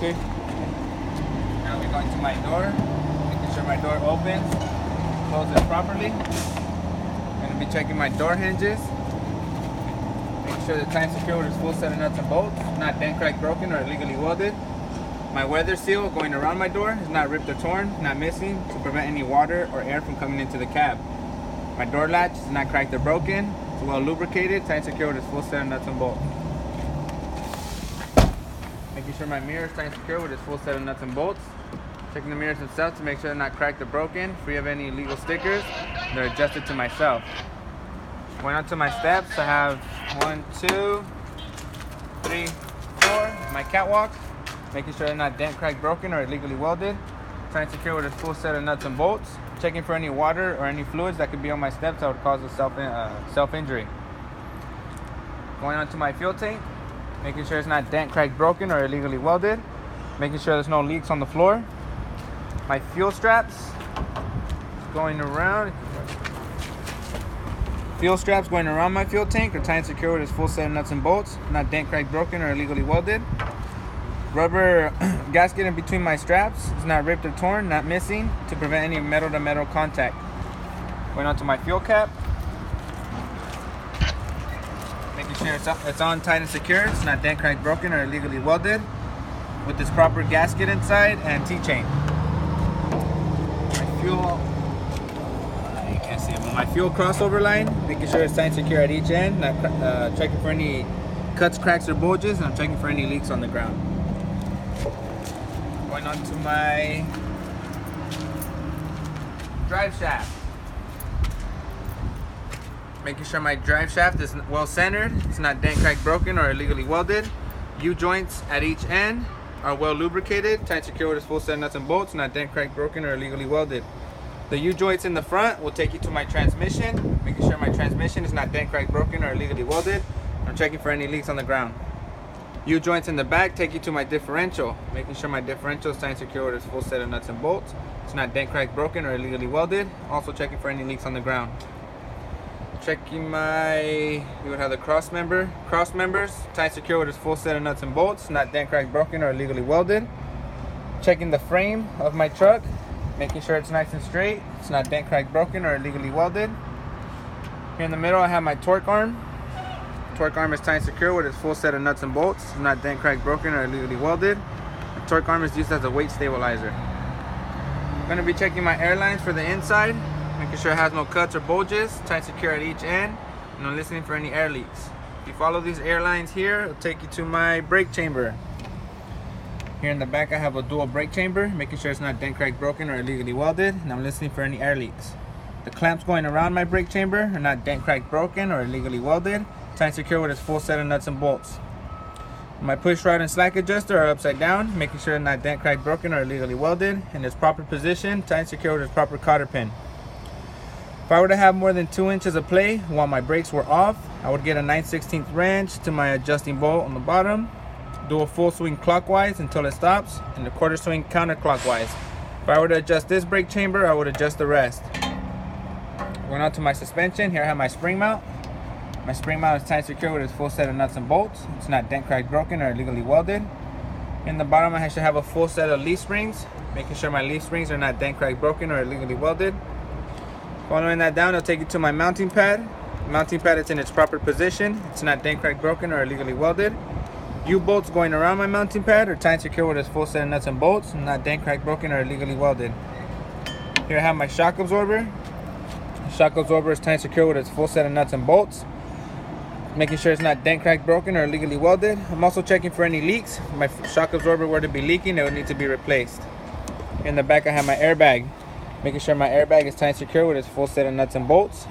Okay. Now we're going to my door, making sure my door opens, closes properly. I'm going to be checking my door hinges, making sure the tight secure with its full set of nuts and bolts, not dent, cracked, broken, or illegally welded. My weather seal going around my door is not ripped or torn, not missing, to prevent any water or air from coming into the cab. My door latch is not cracked or broken. It's well lubricated, tight and secure with its full set of nuts and bolts. Making sure my mirror is tight and secure with its full set of nuts and bolts. Checking the mirrors themselves to make sure they're not cracked or broken, free of any illegal stickers. They're adjusted to myself. Going on to my steps, I have 1, 2, 3, 4. My catwalk. Making sure they're not dent, cracked, broken, or illegally welded. Tight and secure with its full set of nuts and bolts. Checking for any water or any fluids that could be on my steps that would cause a self-injury. Going on to my fuel tank. Making sure it's not dent, cracked, broken, or illegally welded. Making sure there's no leaks on the floor. My fuel straps going around. Fuel straps going around my fuel tank are tight and secure with its full set of nuts and bolts. Not dent, cracked, broken, or illegally welded. Rubber gasket in between my straps is not ripped or torn, not missing, to prevent any metal to metal contact. Going on to my fuel cap. Making sure it's on tight and secure. It's not dent, cracked, broken, or illegally welded. With this proper gasket inside and T-chain. My fuel, you can't see it, but my fuel crossover line, making sure it's tight and secure at each end. Not checking for any cuts, cracks, or bulges, and I'm checking for any leaks on the ground. Going on to my drive shaft. Making sure my drive shaft is well centered. It's not dent, cracked, broken, or illegally welded. U-joints at each end are well lubricated, tight and secure with its full set of nuts and bolts, not dent, cracked, broken, or illegally welded. The U-joints in the front will take you to my transmission, making sure my transmission is not dent, cracked, broken, or illegally welded. I'm checking for any leaks on the ground. U-joints in the back take you to my differential, making sure my differential is tight and secure with its full set of nuts and bolts. It's not dent, cracked, broken, or illegally welded. Also checking for any leaks on the ground. Checking you would have the cross members, tight and secure with its full set of nuts and bolts, not dent, cracked, broken, or illegally welded. Checking the frame of my truck, making sure it's nice and straight. It's not dent, cracked, broken, or illegally welded. Here in the middle I have my torque arm. Torque arm is tight and secure with its full set of nuts and bolts. It's not dent, cracked, broken, or illegally welded. The torque arm is used as a weight stabilizer. I'm going to be checking my air lines for the inside, making sure it has no cuts or bulges, tight and secure at each end, and I'm listening for any air leaks. If you follow these air lines here, it'll take you to my brake chamber. Here in the back I have a dual brake chamber, making sure it's not dent, cracked, broken, or illegally welded, and I'm listening for any air leaks. The clamps going around my brake chamber are not dent, cracked, broken, or illegally welded. Tight and secure with its full set of nuts and bolts. My push rod and slack adjuster are upside down, making sure they're not dent, cracked, broken, or illegally welded. In its proper position, tight and secure with its proper cotter pin. If I were to have more than 2 inches of play while my brakes were off, I would get a 9/16 wrench to my adjusting bolt on the bottom, do a full swing clockwise until it stops, and a quarter swing counterclockwise. If I were to adjust this brake chamber, I would adjust the rest. Going on to my suspension, here I have my spring mount. My spring mount is tight and secure with its full set of nuts and bolts. It's not dent, cracked, broken, or illegally welded. In the bottom I should have a full set of leaf springs, making sure my leaf springs are not dent, cracked, broken, or illegally welded. Following that down, it'll take you to my mounting pad. The mounting pad is in its proper position. It's not dent, cracked, broken, or illegally welded. U-bolts going around my mounting pad are tight and secure with its full set of nuts and bolts, not dent, cracked, broken, or illegally welded. Here I have my shock absorber. The shock absorber is tight and secure with its full set of nuts and bolts, making sure it's not dent, cracked, broken, or illegally welded. I'm also checking for any leaks. If my shock absorber were to be leaking, it would need to be replaced. In the back I have my airbag, making sure my airbag is tight and secure with its full set of nuts and bolts.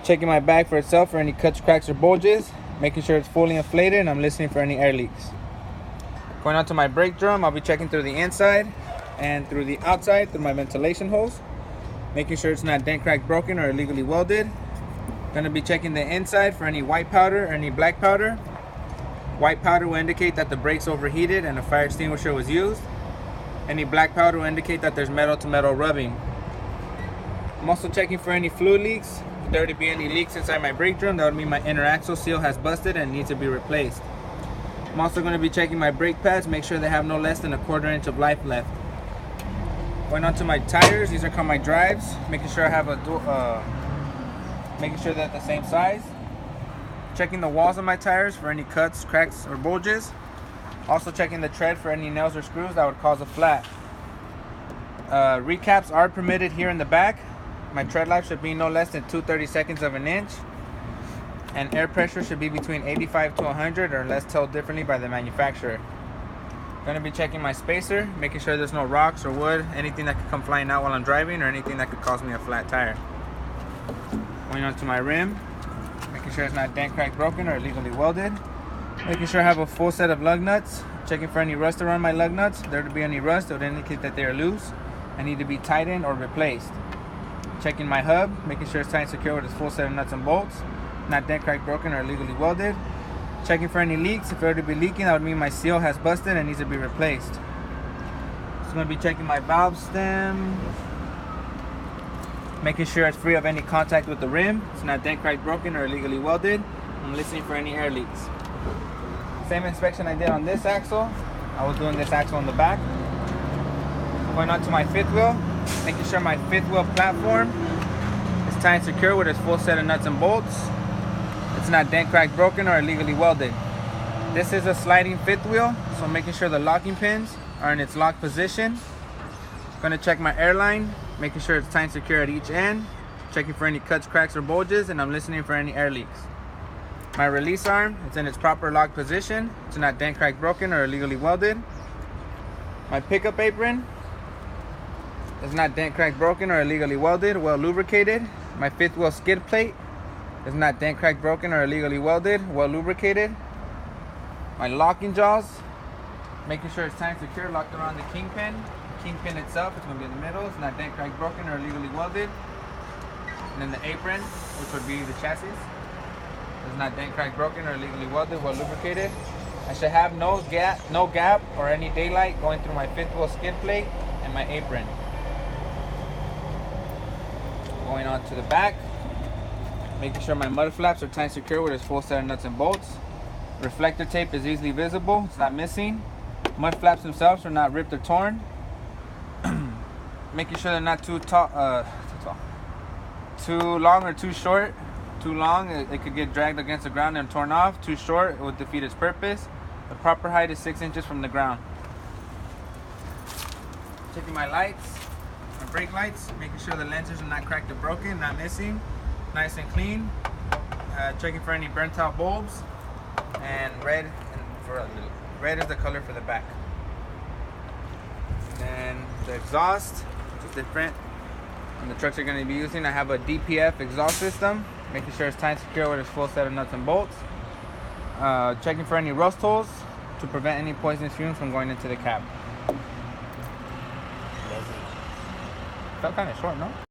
Checking my bag for itself for any cuts, cracks, or bulges, making sure it's fully inflated, and I'm listening for any air leaks. Going on to my brake drum, I'll be checking through the inside and through the outside through my ventilation holes, making sure it's not dent, cracked, broken, or illegally welded. Going to be checking the inside for any white powder or any black powder. White powder will indicate that the brakes overheated and a fire extinguisher was used. Any black powder will indicate that there's metal to metal rubbing. I'm also checking for any fluid leaks. If there were to be any leaks inside my brake drum, that would mean my inner axle seal has busted and needs to be replaced. I'm also going to be checking my brake pads, make sure they have no less than a 1/4 inch of life left. Going on to my tires, these are called my drives, making sure I have making sure they're the same size. Checking the walls of my tires for any cuts, cracks, or bulges. Also checking the tread for any nails or screws that would cause a flat. Recaps are permitted here in the back. My tread life should be no less than 2/32 of an inch. And air pressure should be between 85 to 100 or unless told differently by the manufacturer. Going to be checking my spacer, making sure there's no rocks or wood, anything that could come flying out while I'm driving, or anything that could cause me a flat tire. Going on to my rim, making sure it's not dent, cracked, broken, or illegally welded. Making sure I have a full set of lug nuts. Checking for any rust around my lug nuts. If there to be any rust, it would indicate that they are loose and need to be tightened or replaced. Checking my hub, making sure it's tight and secure with its full set of nuts and bolts, not dent, cracked, broken, or illegally welded. Checking for any leaks. If it were to be leaking, that would mean my seal has busted and needs to be replaced. So I'm going to be checking my valve stem, making sure it's free of any contact with the rim. It's not dent, cracked, broken, or illegally welded. I'm listening for any air leaks. Same inspection I did on this axle, I was doing this axle on the back. Going on to my fifth wheel, making sure my fifth wheel platform is tight and secure with its full set of nuts and bolts. It's not dent, cracked, broken, or illegally welded. This is a sliding fifth wheel, so making sure the locking pins are in its locked position. Going to check my airline, making sure it's tight and secure at each end. Checking for any cuts, cracks, or bulges, and I'm listening for any air leaks. My release arm, it's in its proper locked position. It's not dent, cracked, broken, or illegally welded. My pickup apron is not dent, cracked, broken, or illegally welded, well lubricated. My fifth wheel skid plate is not dent, cracked, broken, or illegally welded, well lubricated. My locking jaws, making sure it's tight and secure, locked around the kingpin. The kingpin itself, it's going to be in the middle. It's not dent, cracked, broken, or illegally welded. And then the apron, which would be the chassis, is not dent, cracked, broken, or illegally welded, well lubricated. I should have no gap or any daylight going through my fifth wheel skid plate and my apron. Going on to the back, making sure my mud flaps are tight and secure with its full set of nuts and bolts. Reflector tape is easily visible, it's not missing. Mud flaps themselves are not ripped or torn. Making sure they're not too long or too short. Too long, it could get dragged against the ground and torn off. Too short, it would defeat its purpose. The proper height is 6 inches from the ground. Checking my lights, my brake lights, making sure the lenses are not cracked or broken, not missing, nice and clean. Checking for any burnt out bulbs, and red is the color for the back. And the exhaust, which is different on the trucks you're going to be using. I have a DPF exhaust system, making sure it's tight and secure with its full set of nuts and bolts. Checking for any rust holes to prevent any poisonous fumes from going into the cab. Felt kind of short, no?